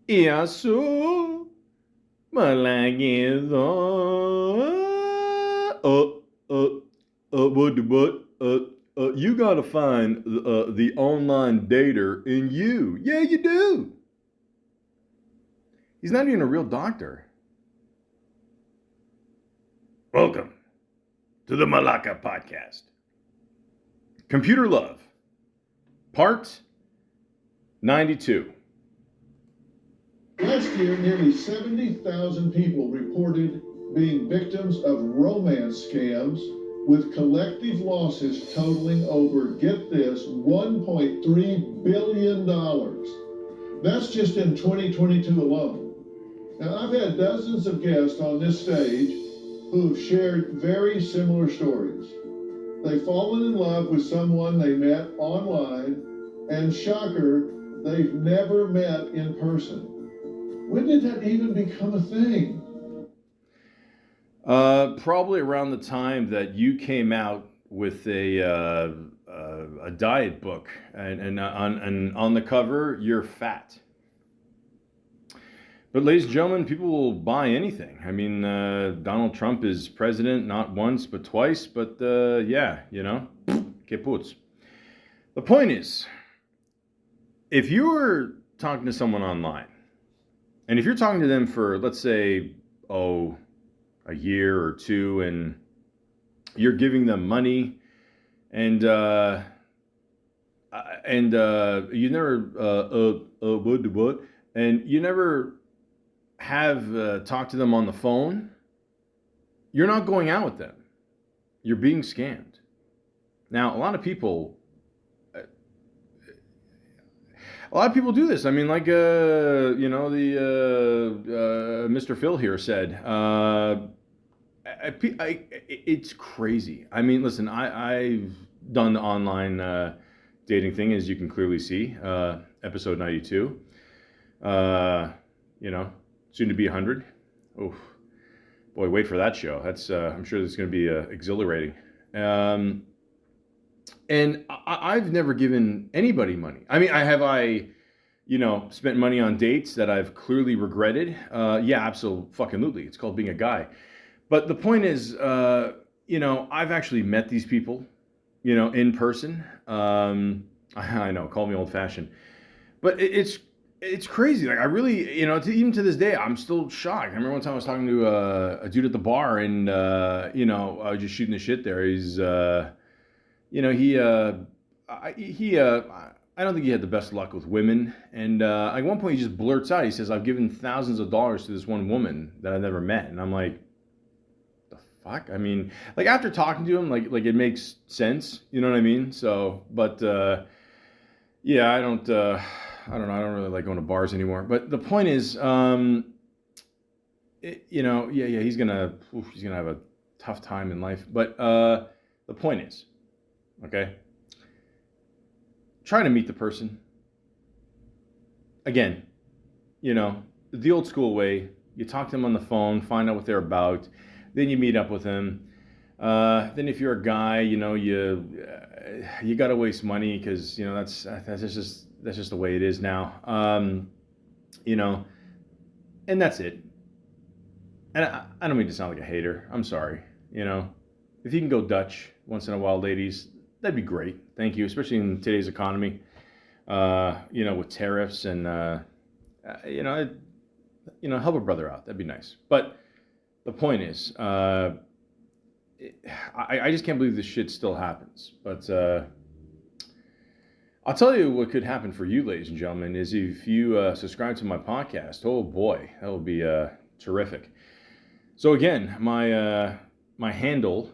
Iasu Malaki you gotta find the online dater in you. Yeah, you do. He's not even a real doctor. Welcome to the Malaka podcast. Computer Love, part 92. Last year, nearly 70,000 people reported being victims of romance scams, with collective losses totaling over, get this, $1.3 billion. That's just in 2022 alone. Now, I've had dozens of guests on this stage who've shared very similar stories. They've fallen in love with someone they met online, and shocker, they've never met in person. When did that even become a thing? Probably around the time that you came out with a diet book, and on the cover you're fat. But ladies and gentlemen, people will buy anything. I mean, Donald Trump is president not once but twice. But yeah, you know, que putz. The point is, if you're talking to someone online, and if you're talking to them for, let's say, a year or two, and you're giving them money, and you never what, and you never have talked to them on the phone, you're not going out with them. You're being scammed. Now, a lot of people do this. I mean, like you know, the Mr. Phil here said. It's crazy. I mean, listen, I've done the online dating thing, as you can clearly see, episode 92. You know, soon to be 100. Oh, boy, wait for that show. That's I'm sure it's going to be exhilarating. And I've never given anybody money. I mean, spent money on dates that I've clearly regretted? Yeah, absolutely. It's called being a guy. But the point is, I've actually met these people, in person. I know, call me old-fashioned, but it's crazy. Like, I really, even to this day, I'm still shocked. I remember one time I was talking to a dude at the bar, and I was just shooting the shit there. He's, I don't think he had the best luck with women. And at one point, he just blurts out, he says, "I've given thousands of dollars to this one woman that I've never met." And I'm like, fuck? I mean, like, after talking to him, like it makes sense, you know what I mean? So, but yeah, I don't know. I don't really like going to bars anymore. But the point is, yeah, he's gonna have a tough time in life. But the point is, okay, try to meet the person. Again, the old school way. You talk to them on the phone, find out what they're about. Then you meet up with him. Then if you're a guy, you gotta waste money, because that's just the way it is now. And that's it. And I don't mean to sound like a hater. I'm sorry. If you can go Dutch once in a while, ladies, that'd be great. Thank you, especially in today's economy. With tariffs and help a brother out. That'd be nice. But the point is, I just can't believe this shit still happens. But I'll tell you what could happen for you, ladies and gentlemen, is if you subscribe to my podcast. Oh boy, that would be terrific. So again, my handle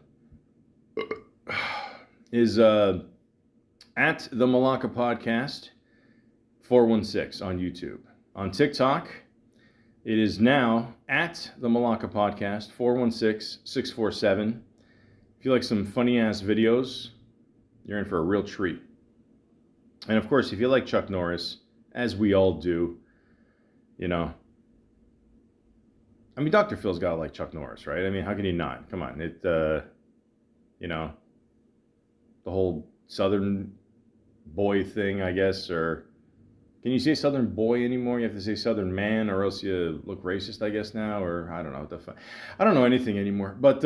is at the Malaka Podcast 416 on YouTube. On TikTok, it is now at the Malaka Podcast 416-647. If you like some funny ass videos, you're in for a real treat. And of course, if you like Chuck Norris, as we all do, I mean, Dr. Phil's got to like Chuck Norris, right? I mean, how can he not? Come on, the whole Southern boy thing, I guess, or Can you say Southern boy anymore? You have to say Southern man, or else you look racist, I guess now, or I don't know what the fuck. I don't know anything anymore. But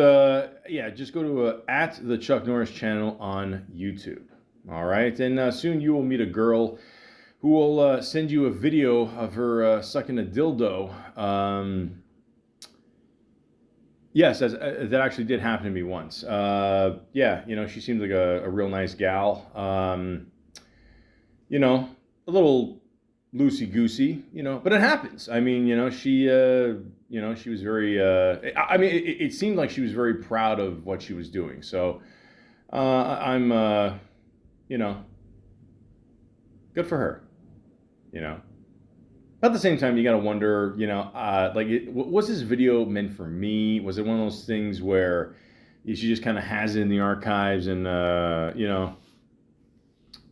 yeah, just go to at the Chuck Norris channel on YouTube. All right, and soon you will meet a girl who will send you a video of her sucking a dildo. Yes, that actually did happen to me once. Yeah, you know, she seems like a real nice gal. You know, a little loosey goosey, you know, but it happens. I mean, you know, she was very. I mean, it seemed like she was very proud of what she was doing. So I'm, you know, good for her. You know. At the same time, you gotta wonder, you know, like, was this video meant for me? Was it one of those things where she just kind of has it in the archives, and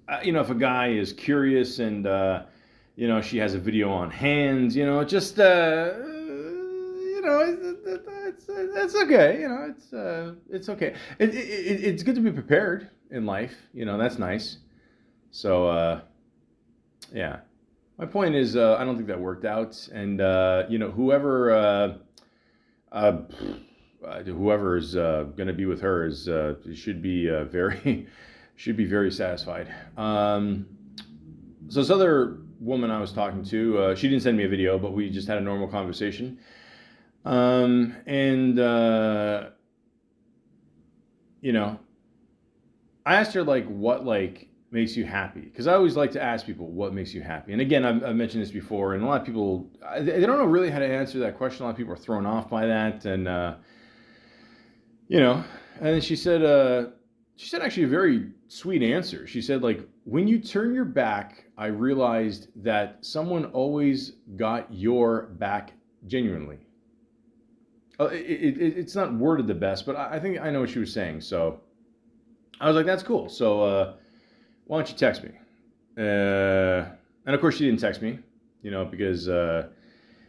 if a guy is curious and you know, she has a video on hand, you know, just you know, it's okay, you know, it's okay. It's good to be prepared in life, you know, that's nice. So yeah. My point is, I don't think that worked out, and you know, whoever is going to be with her should be very satisfied. So this other woman I was talking to, she didn't send me a video, but we just had a normal conversation, and you know, I asked her like what makes you happy, because I always like to ask people what makes you happy. And again, I've mentioned this before, and a lot of people, they don't know really how to answer that question. A lot of people are thrown off by that, and you know, and then she said actually a very sweet answer. She said, like, when you turn your back, I realized that someone always got your back genuinely. It's not worded the best, but I think I know what she was saying. So I was like, that's cool. So why don't you text me? And of course, she didn't text me, you know, because, I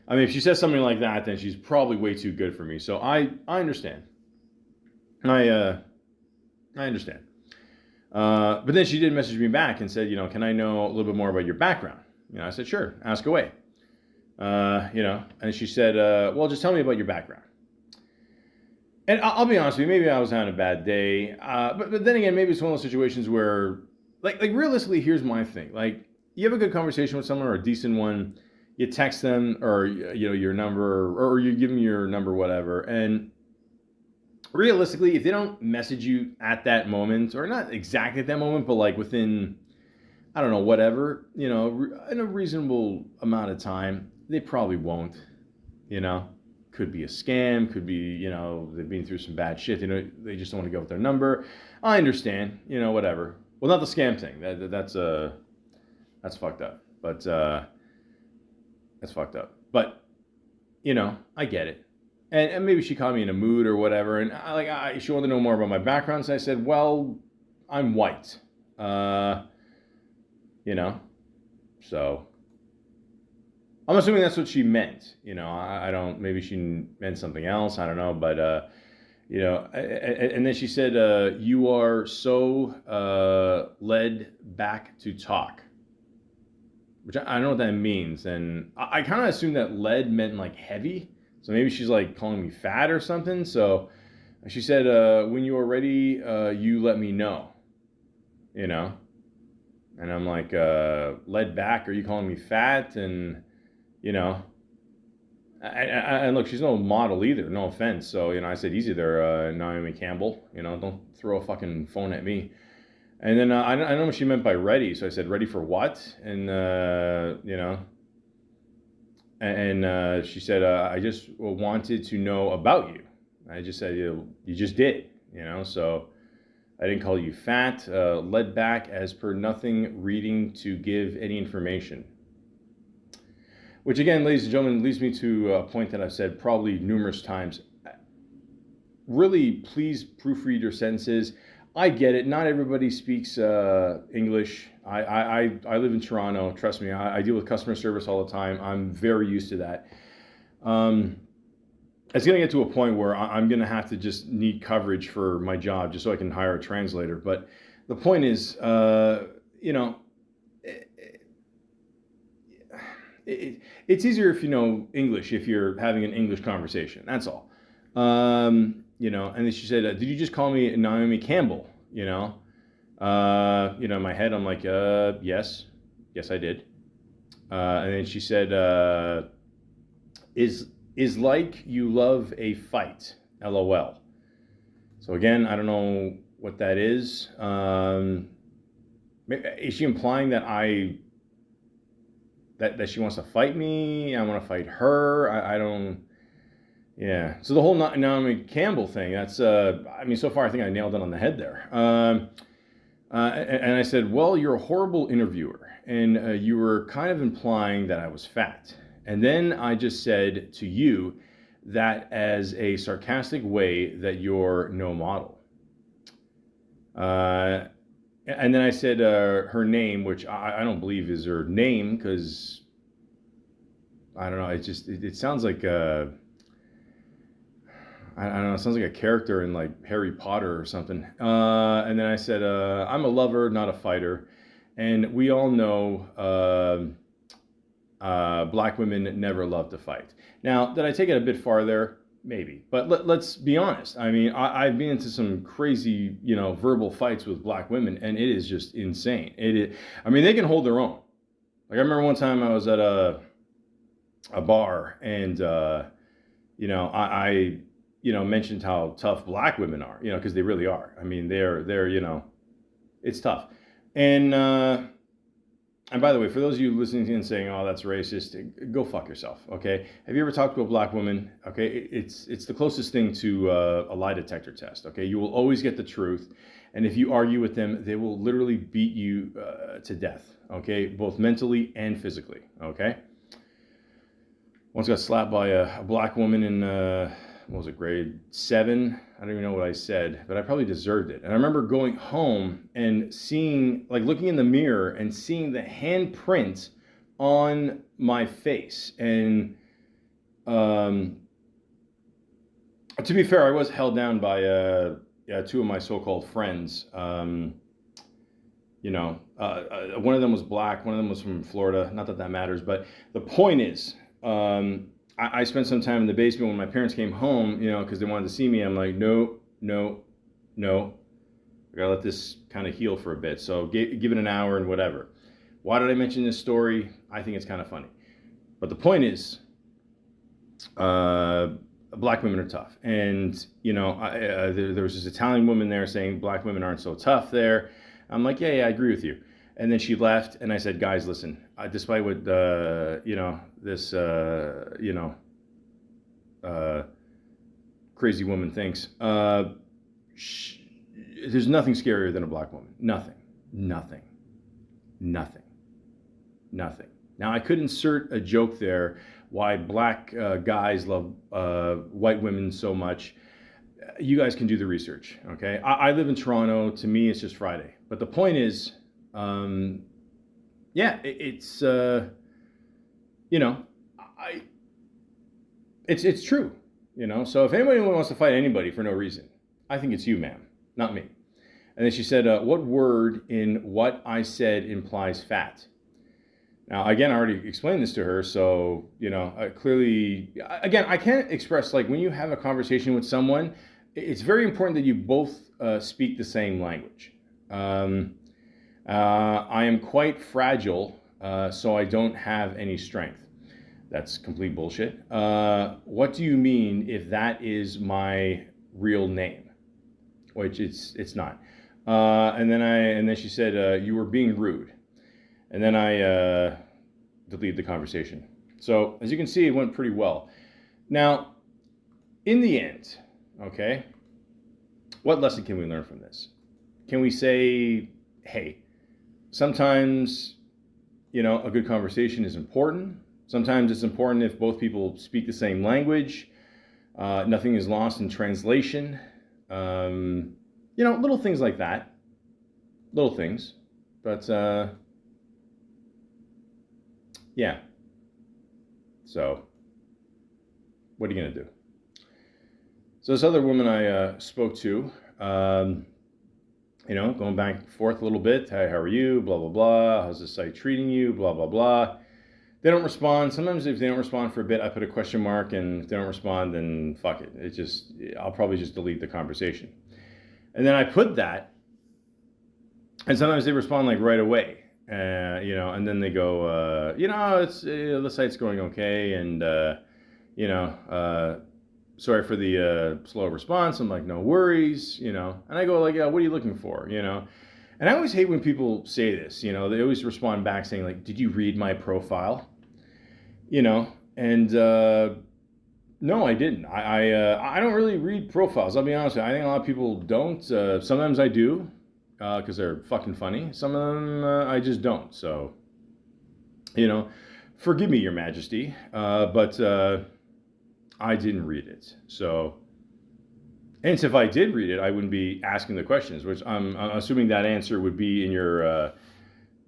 mean, if she says something like that, then she's probably way too good for me. So I understand. I understand. But then she did message me back and said, you know, can I know a little bit more about your background? You know, I said, sure, ask away. You know, and she said, well, just tell me about your background. And I'll be honest with you, maybe I was having a bad day. But then again, maybe it's one of those situations where, like realistically, here's my thing. Like, you have a good conversation with someone, or a decent one, you text them, or, you know, your number, or you give them your number, whatever. And realistically, if they don't message you at that moment, or not exactly at that moment, but like within, I don't know, whatever, you know, in a reasonable amount of time, they probably won't, you know. Could be a scam, could be, you know, they've been through some bad shit, you know, they just don't want to go with their number. I understand, you know, whatever. Well, not the scam thing. That's fucked up. But that's fucked up. But, you know, I get it. And maybe she caught me in a mood or whatever. And she wanted to know more about my background. So I said, well, I'm white. You know, so I'm assuming that's what she meant. You know, I don't, maybe she meant something else. I don't know. But, you know, and then she said, you are so led back to talk, which I don't know what that means. And I kind of assumed that lead meant like heavy. So maybe she's like calling me fat or something. So she said, when you are ready, you let me know, you know? And I'm like, led back, are you calling me fat? And, you know, and look, she's no model either, no offense. So, you know, I said, easy there, Naomi Campbell, you know, don't throw a fucking phone at me. And then I don't know what she meant by ready. So I said, ready for what? And, you know, and she said, I just wanted to know about you. I just said, you just did, you know, so I didn't call you fat, led back as per nothing reading to give any information. Which again, ladies and gentlemen, leads me to a point that I've said probably numerous times. Really, please proofread your sentences. I get it. Not everybody speaks English. I live in Toronto. Trust me, I deal with customer service all the time. I'm very used to that. It's going to get to a point where I'm going to have to just need coverage for my job just so I can hire a translator. But the point is, you know, it's easier if you know English, if you're having an English conversation. That's all. And then she said, "Did you just call me Naomi Campbell?" In my head, I'm like, yes, I did. And then she said, "Is like you love a fight, LOL." So again, I don't know what that is. Is she implying that that she wants to fight me? I want to fight her. I don't. Yeah. So the whole Naomi Campbell thing. That's. So far I think I nailed it on the head there. And I said, well, you're a horrible interviewer, and you were kind of implying that I was fat. And then I just said to you that as a sarcastic way that you're no model. And then I said her name, which I don't believe is her name, because I don't know. It sounds like I don't know. It sounds like a character in like Harry Potter or something. And then I said, I'm a lover, not a fighter, and we all know black women never love to fight. Now, did I take it a bit farther? Maybe, but let's be honest. I mean, I've been into some crazy, verbal fights with black women, and it is just insane. I mean, they can hold their own. Like I remember one time I was at a bar, and I mentioned how tough black women are, because they really are. I mean, they're it's tough. And by the way, for those of you listening to and saying, "Oh, that's racist," go fuck yourself. Okay? Have you ever talked to a black woman? Okay, it's the closest thing to a lie detector test. Okay, you will always get the truth, and if you argue with them, they will literally beat you to death. Okay, both mentally and physically. Okay. Once got slapped by a black woman in what was it, grade 7? I don't even know what I said, but I probably deserved it. And I remember going home and seeing, like looking in the mirror and seeing the handprint on my face. And to be fair, I was held down by two of my so-called friends. One of them was black, one of them was from Florida. Not that that matters, but the point is, I spent some time in the basement when my parents came home, because they wanted to see me. I'm like, no. I gotta let this kind of heal for a bit. So give it an hour and whatever. Why did I mention this story? I think it's kind of funny. But the point is, black women are tough. And, there was this Italian woman there saying black women aren't so tough there. I'm like, yeah, I agree with you. And then she left, and I said, guys, listen, despite what, this, crazy woman thinks, there's nothing scarier than a black woman. Nothing. Now, I could insert a joke there, why black guys love white women so much. You guys can do the research, okay? I live in Toronto. To me, it's just Friday. But the point is, it's it's true, So if anybody wants to fight anybody for no reason, I think it's you, ma'am, not me. And then she said, "What word in what I said implies fat?" Now, again, I already explained this to her, so clearly, again, I can't express like when you have a conversation with someone, it's very important that you both speak the same language. I am quite fragile, so I don't have any strength. That's complete bullshit. What do you mean if that is my real name? Which it's not. And then she said, you were being rude. And then I deleted the conversation. So as you can see, it went pretty well. Now, in the end, okay, what lesson can we learn from this? Can we say, hey, sometimes, a good conversation is important. Sometimes it's important if both people speak the same language. Nothing is lost in translation. Little things like that. Little things. But, yeah. So, what are you going to do? So this other woman I spoke to, going back and forth a little bit. Hey, how are you? Blah, blah, blah. How's the site treating you? Blah, blah, blah. they don't respond. Sometimes if they don't respond for a bit, I put a question mark, and if they don't respond, then fuck it. I'll probably just delete the conversation. And then I put that, and sometimes they respond like right away, and then they go, it's the site's going okay, and sorry for the slow response. I'm like, no worries, and I go like, yeah, what are you looking for, And I always hate when people say this, they always respond back saying like, did you read my profile? And no, I didn't. I don't really read profiles. I'll be honest with you. I think a lot of people don't. Sometimes I do, because they're fucking funny. Some of them I just don't. So, forgive me, Your Majesty, but I didn't read it. So, and if I did read it, I wouldn't be asking the questions, which I'm assuming that answer would be in your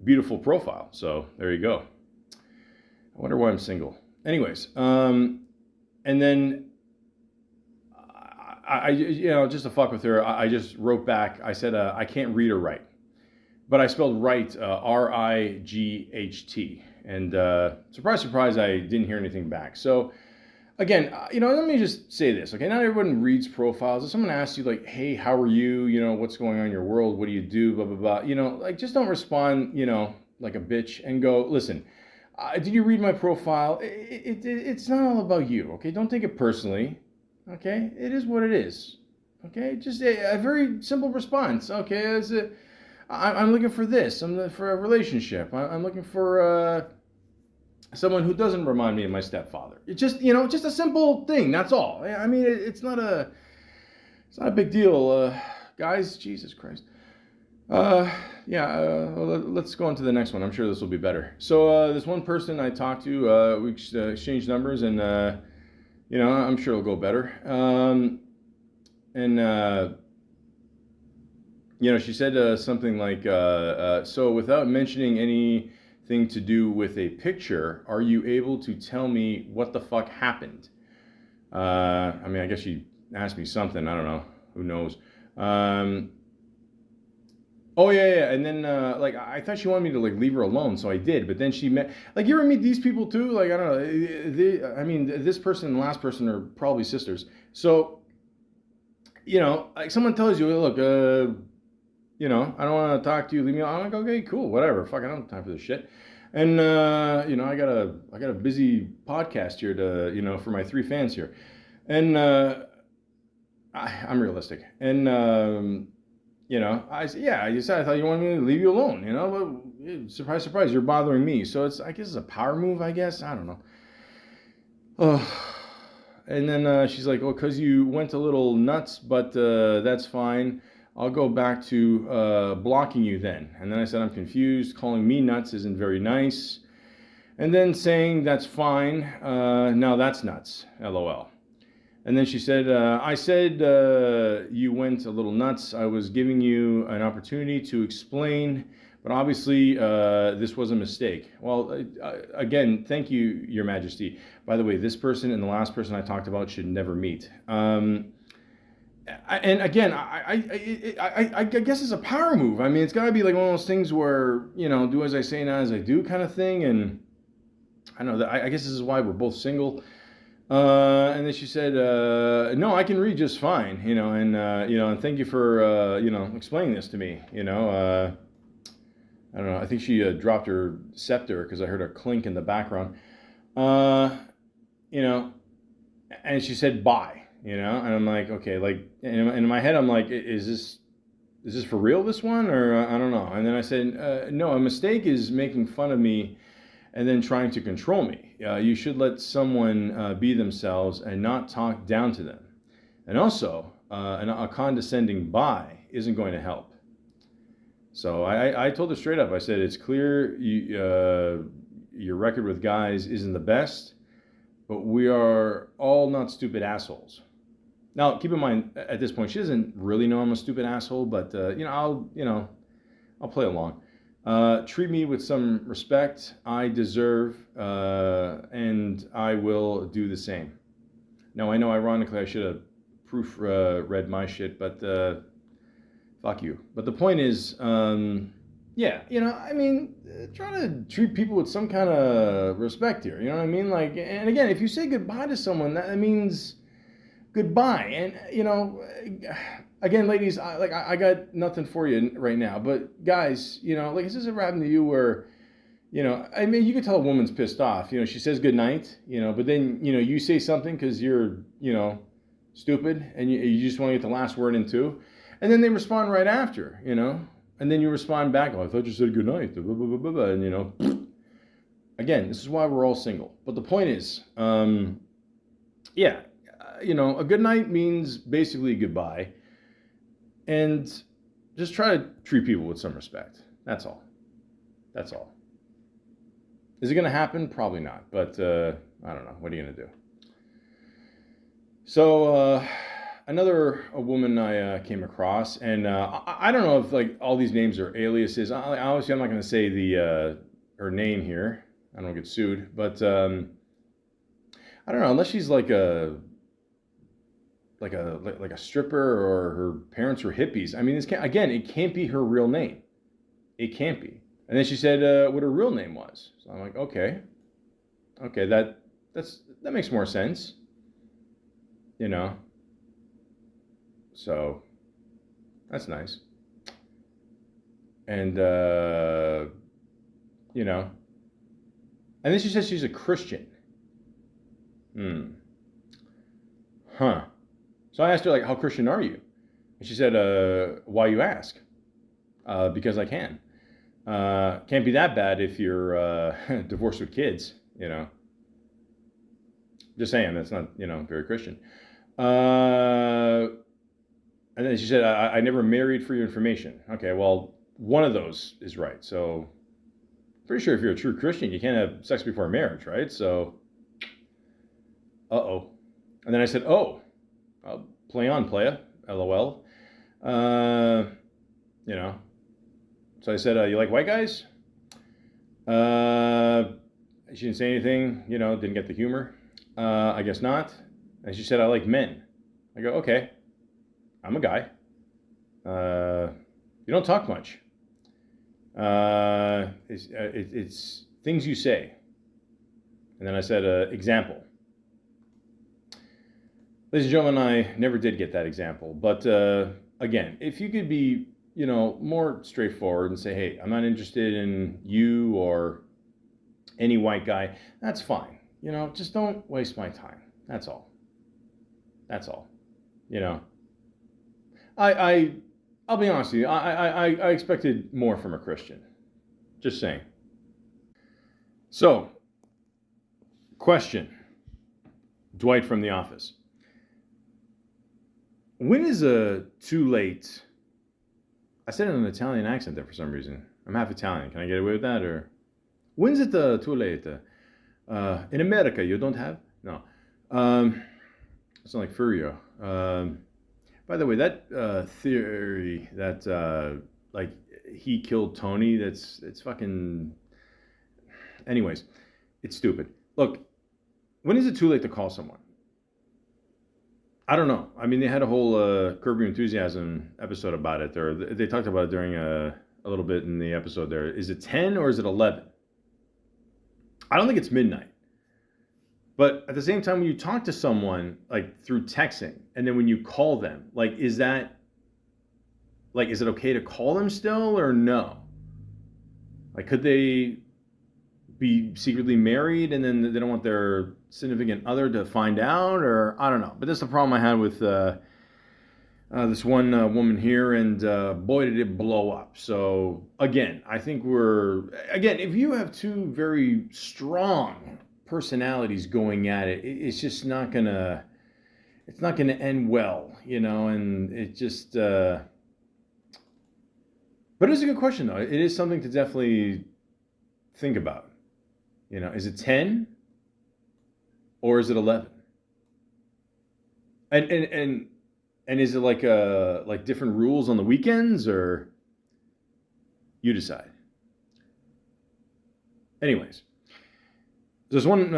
beautiful profile. So there you go. I wonder why I'm single. Anyways, and then I just to fuck with her, I just wrote back. I said, I can't read or write, but I spelled right, RIGHT. And surprise, surprise, I didn't hear anything back. So again, let me just say this, okay? Not everyone reads profiles. If someone asks you like, hey, how are you? What's going on in your world? What do you do? Blah, blah, blah. Just don't respond, like a bitch and go, listen, did you read my profile? It's not all about you, okay? Don't take it personally, okay? It is what it is, okay? Just a very simple response, okay? I'm looking for this. I'm looking for a relationship. I'm looking for someone who doesn't remind me of my stepfather. It's just, just a simple thing. That's all. I mean, it's not a big deal, guys. Jesus Christ. Let's go on to the next one. I'm sure this will be better. So this one person I talked to, we exchanged numbers, and I'm sure it'll go better. She said something like, so without mentioning anything to do with a picture, are you able to tell me what the fuck happened? I guess she asked me something. I don't know. Who knows? Oh yeah, and then I thought she wanted me to leave her alone, so I did. But then she met, you ever meet these people too? I don't know. This person and the last person are probably sisters. So, someone tells you, look, I don't want to talk to you. Leave me alone. I'm like, okay, cool, whatever. Fuck, I don't have time for this shit. And I got a busy podcast here to for my 3 fans here, and I'm realistic. And I said, yeah, I thought you wanted me to leave you alone, but surprise, surprise, you're bothering me. So I guess it's a power move, I guess. I don't know. And then she's like, well, because you went a little nuts, but that's fine. I'll go back to blocking you then. And then I said, I'm confused. Calling me nuts isn't very nice. And then saying that's fine. Now that's nuts. LOL. And then she said, I said you went a little nuts. I was giving you an opportunity to explain, but obviously this was a mistake. Well, again, thank you, Your Majesty. By the way, this person and the last person I talked about should never meet. And again, I guess it's a power move. It's got to be like one of those things where, do as I say, not as I do kind of thing. And I know that I guess this is why we're both single. And then she said, no, I can read just fine, and thank you for, explaining this to me, I don't know. I think she dropped her scepter because I heard a clink in the background, and she said, bye, and I'm like, okay, and in my head, I'm like, is this for real, this one, or I don't know. And then I said, no, a mistake is making fun of me and then trying to control me. You should let someone be themselves and not talk down to them. And also, a condescending bye isn't going to help. So I told her straight up. I said, it's clear your record with guys isn't the best, but we are all not stupid assholes. Now, keep in mind, at this point, she doesn't really know I'm a stupid asshole, but I'll play along. Treat me with some respect. I deserve, and I will do the same. Now, I know, ironically, I should have read my shit, but fuck you. But the point is, Yeah, I mean, try to treat people with some kind of respect here. You know what I mean? Like, and again, if you say goodbye to someone, that means goodbye. And again, ladies, I got nothing for you right now. But guys, like, has this ever happened to you where, I mean, you can tell a woman's pissed off. She says good night, but then you say something because you're stupid and you just want to get the last word in too, and then they respond right after, and then you respond back. Oh, I thought you said good night. Blah, blah, blah, blah, blah. And again, this is why we're all single. But the point is, yeah, a good night means basically goodbye, and just try to treat people with some respect. That's all. That's all. Is it going to happen? Probably not. But I don't know. What are you going to do? So another woman I came across, and I don't know if like all these names are aliases. Obviously, I'm not going to say the her name here. I don't get sued, but I don't know. Unless she's like a stripper or her parents were hippies. I mean, it can't be her real name. It can't be. And then she said what her real name was. So I'm like, okay, that makes more sense, So that's nice. And and then she says she's a Christian. Huh. So I asked her, like, how Christian are you? And she said, why you ask? Because I can. Can't be that bad if you're divorced with kids, Just saying, that's not, very Christian. And then she said, I never married for your information. Okay, well, one of those is right. So, pretty sure if you're a true Christian, you can't have sex before marriage, right? So, uh-oh. And then I said, oh, play on, playa, LOL. So I said, you like white guys? She didn't say anything, didn't get the humor. I guess not. And she said, I like men. I go, okay, I'm a guy. You don't talk much. It's things you say. And then I said, example. Ladies and gentlemen, I never did get that example. But again, if you could be, more straightforward and say, hey, I'm not interested in you or any white guy, that's fine. Just don't waste my time. That's all. That's all. I'll be honest with you. I expected more from a Christian. Just saying. So, question. Dwight from The Office. When is too late? I said it in an Italian accent there for some reason. I'm half Italian. Can I get away with that? Or when's it too late? In America, you don't have? No. It's not like Furio. By the way, that theory that like he killed Tony, it's fucking. Anyways, it's stupid. Look, when is it too late to call someone? I don't know. I mean, they had a whole Curb Your Enthusiasm episode about it. Or they talked about it during a little bit in the episode there. Is it 10 or is it 11? I don't think it's midnight. But at the same time, when you talk to someone, like, through texting, and then when you call them, like, is it okay to call them still or no? Like, could they be secretly married and then they don't want their significant other to find out? Or I don't know. But that's the problem I had with this one woman here, and boy, did it blow up. So again, I think if you have two very strong personalities going at it, it's just not gonna end well, and it just but it's a good question though. It is something to definitely think about. Is it 10 or is it 11? And is it like different rules on the weekends, or you decide? Anyways, there's one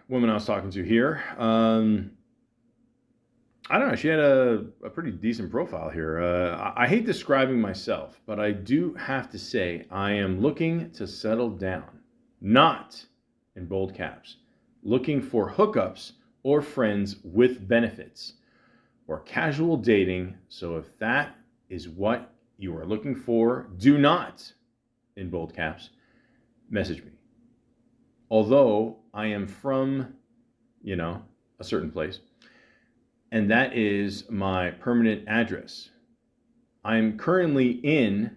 woman I was talking to here. I I don't know. She had a pretty decent profile here. I hate describing myself, but I do have to say I am looking to settle down. Not, in bold caps, looking for hookups or friends with benefits or casual dating. So if that is what you are looking for, do not, in bold caps, message me. Although I am from, a certain place, and that is my permanent address. I'm currently in,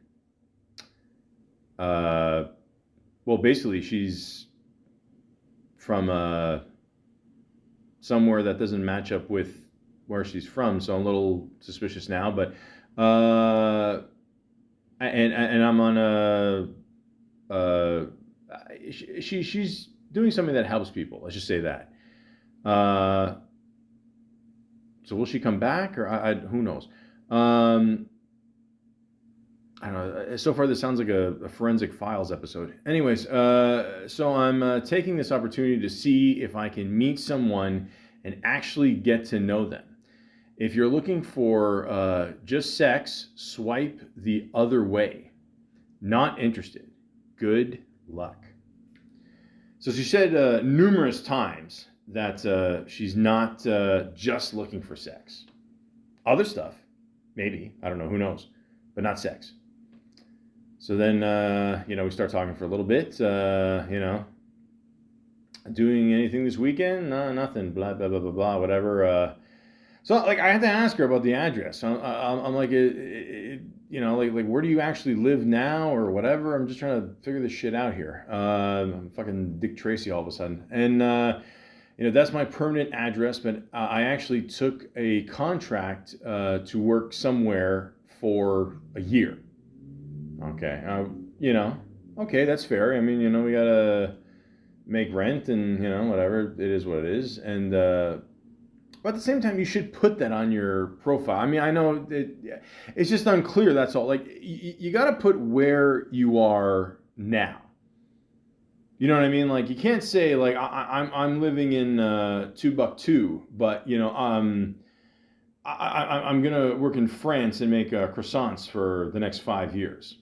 basically, she's from somewhere that doesn't match up with where she's from, so I'm a little suspicious now. But and I'm on she's doing something that helps people. Let's just say that. So will she come back, or who knows? I don't know. So far, this sounds like a Forensic Files episode. Anyways, so I'm taking this opportunity to see if I can meet someone and actually get to know them. If you're looking for just sex, swipe the other way. Not interested. Good luck. So she said numerous times that she's not just looking for sex. Other stuff, maybe. I don't know. Who knows? But not sex. So then, we start talking for a little bit. Doing anything this weekend? No, nothing. Blah, blah, blah, blah, blah, whatever. So, I had to ask her about the address. I'm like, like, where do you actually live now or whatever? I'm just trying to figure this shit out here. I'm fucking Dick Tracy all of a sudden. And, that's my permanent address, but I actually took a contract to work somewhere for a year. Okay, okay, that's fair. I mean, we gotta make rent and, whatever. It is what it is. And, but at the same time, you should put that on your profile. I mean, I know it's just unclear, that's all. Like, you gotta put where you are now. You know what I mean? Like, you can't say, like, I'm living in Timbuktu, but, I'm gonna work in France and make croissants for the next 5 years.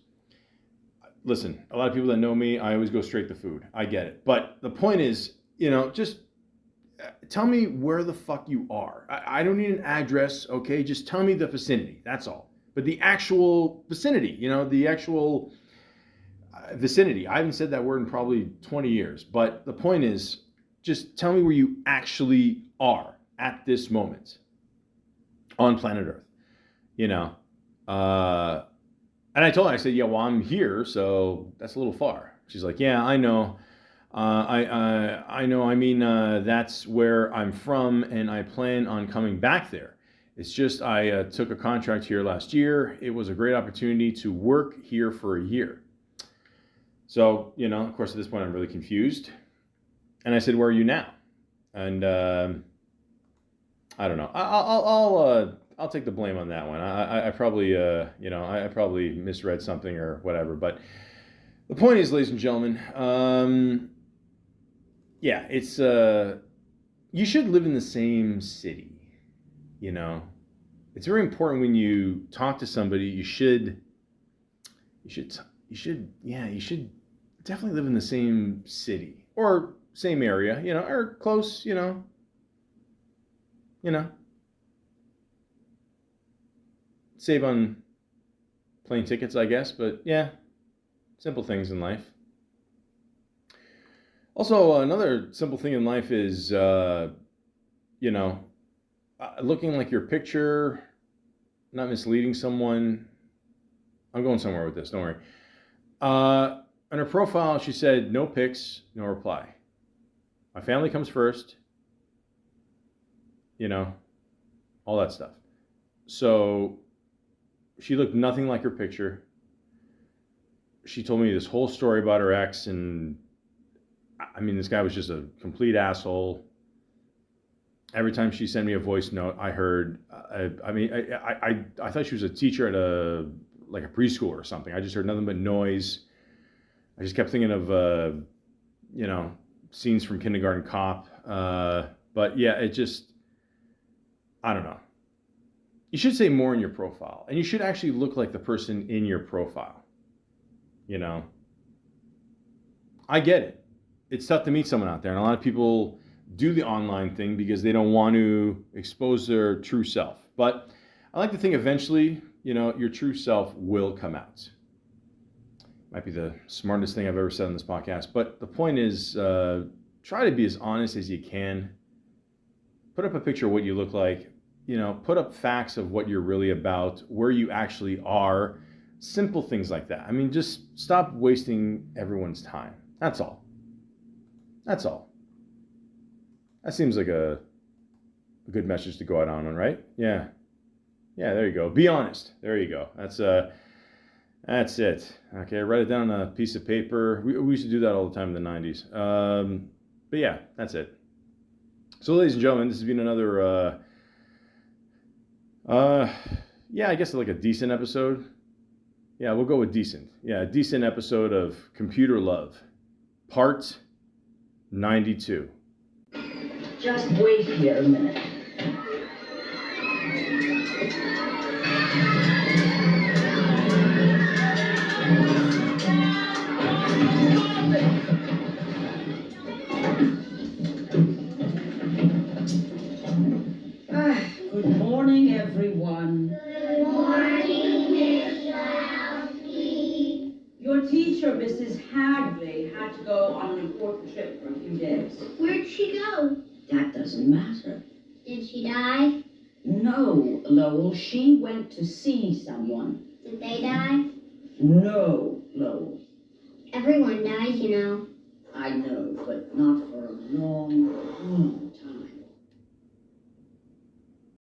Listen, a lot of people that know me, I always go straight to food. I get it. But the point is, just tell me where the fuck you are. I don't need an address, okay? Just tell me the vicinity. That's all. But the actual vicinity, the actual vicinity. I haven't said that word in probably 20 years. But the point is, just tell me where you actually are at this moment on planet Earth. And I told her, I said, yeah, well, I'm here, so that's a little far. She's like, yeah, I know. I know. I mean, that's where I'm from, and I plan on coming back there. It's just I took a contract here last year. It was a great opportunity to work here for a year. So, of course, at this point, I'm really confused. And I said, where are you now? And I don't know. I'll take the blame on that one. I probably, I probably misread something or whatever. But the point is, ladies and gentlemen, it's you should live in the same city. It's very important when you talk to somebody. You should definitely live in the same city or same area, or close, Save on plane tickets, I guess, but yeah, simple things in life. Also, another simple thing in life is, looking like your picture, not misleading someone. I'm going somewhere with this, don't worry. On her profile, she said, no pics, no reply. My family comes first, all that stuff. So she looked nothing like her picture. She told me this whole story about her ex, and I mean, this guy was just a complete asshole. Every time she sent me a voice note, I heard, I thought she was a teacher at a preschool or something. I just heard nothing but noise. I just kept thinking of, scenes from Kindergarten Cop. But yeah, it just, I don't know. You should say more in your profile, and you should actually look like the person in your profile. You know, I get it. It's tough to meet someone out there, and a lot of people do the online thing because they don't want to expose their true self. But I like to think eventually, your true self will come out. Might be the smartest thing I've ever said on this podcast, but the point is, try to be as honest as you can. Put up a picture of what you look like. Put up facts of what you're really about, where you actually are, simple things like that. I mean, just stop wasting everyone's time. That's all. That's all. That seems like a good message to go out on, right? Yeah. Yeah, there you go. Be honest. There you go. That's it. Okay, write it down on a piece of paper. We used to do that all the time in the 90s. But yeah, that's it. So, ladies and gentlemen, this has been another, I guess like a decent episode. Yeah, we'll go with decent. Yeah, a decent episode of Computer Love, part 92. Just wait here a minute. Good morning, everyone. Good morning, Miss Lasky. Your teacher, Mrs. Hagley, had to go on an important trip for a few days. Where'd she go? That doesn't matter. Did she die? No, Lowell, she went to see someone. Did they die? No, Lowell. Everyone dies, you know. I know, but not for a long time.